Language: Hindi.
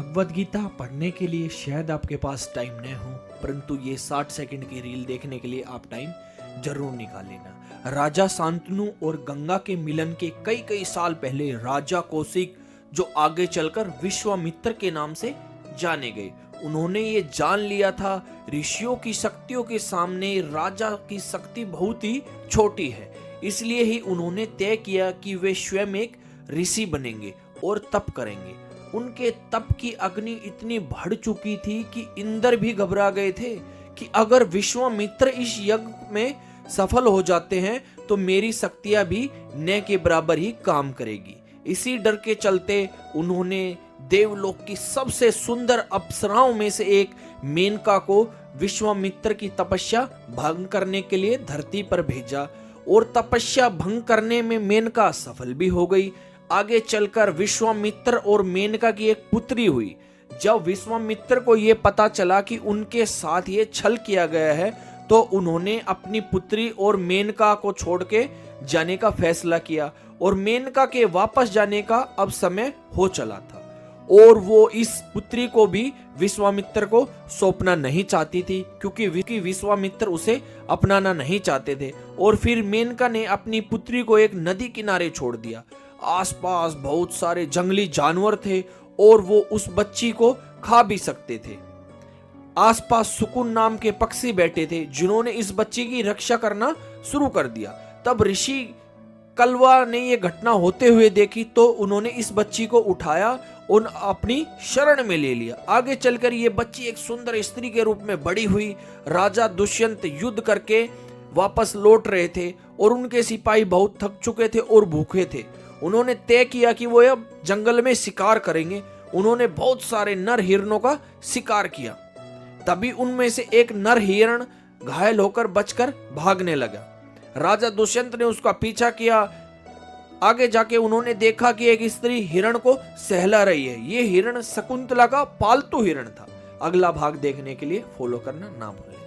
भगवद गीता पढ़ने के लिए शायद आपके पास टाइम न हो, परंतु ये 60 सेकंड की रील देखने के लिए आप टाइम जरूर निकाल लेना। राजा शांतनु और गंगा के मिलन के कई कई साल पहले राजा कौशिक, जो आगे चलकर विश्वामित्र के नाम से जाने गए, उन्होंने ये जान लिया था ऋषियों की शक्तियों के सामने राजा की शक्ति बहुत ही छोटी है। इसलिए ही उन्होंने तय किया कि वे स्वयं एक ऋषि बनेंगे और तप करेंगे। उनके तप की अग्नि इतनी बढ़ चुकी थी कि इंद्र भी घबरा गए थे कि अगर विश्वामित्र इस यज्ञ में सफल हो जाते हैं तो मेरी शक्तियां भी न के बराबर ही काम करेगी। इसी डर के चलते उन्होंने देवलोक की सबसे सुंदर अप्सराओं में से एक मेनका को विश्वामित्र की तपस्या भंग करने के लिए धरती पर भेजा और तपस्या भंग करने में मेनका सफल भी हो गई। आगे चलकर विश्वामित्र और मेनका की एक पुत्री हुई। जब विश्वामित्र को यह पता चला कि उनके साथ ये छल किया गया है तो उन्होंने अपनी पुत्री और मेनका को छोड़ के जाने का फैसला किया और मेनका के वापस जाने का अब समय हो चला था और वो इस पुत्री को भी विश्वामित्र को सौंपना नहीं चाहती थी क्योंकि विश्वामित्र उसे अपनाना नहीं चाहते थे। और फिर मेनका ने अपनी पुत्री को एक नदी किनारे छोड़ दिया। आसपास बहुत सारे जंगली जानवर थे और वो उस बच्ची को खा भी सकते थे। आसपास सुकुन नाम के पक्षी बैठे थे जिन्होंने इस बच्ची की रक्षा करना शुरू कर दिया। तब ऋषि कलवा ने यह घटना होते हुए देखी तो उन्होंने इस बच्ची को उठाया और अपनी शरण में ले लिया। आगे चलकर ये बच्ची एक सुंदर स्त्री के रूप में बड़ी हुई। राजा दुष्यंत युद्ध करके वापस लौट रहे थे और उनके सिपाही बहुत थक चुके थे और भूखे थे। उन्होंने तय किया कि वो अब जंगल में शिकार करेंगे। उन्होंने बहुत सारे नर हिरणों का शिकार किया। तभी उनमें से एक नर हिरण घायल होकर बचकर भागने लगा। राजा दुष्यंत ने उसका पीछा किया। आगे जाके उन्होंने देखा कि एक स्त्री हिरण को सहला रही है। ये हिरण शकुंतला का पालतू हिरण था। अगला भाग देखने के लिए फॉलो करना ना भूलें।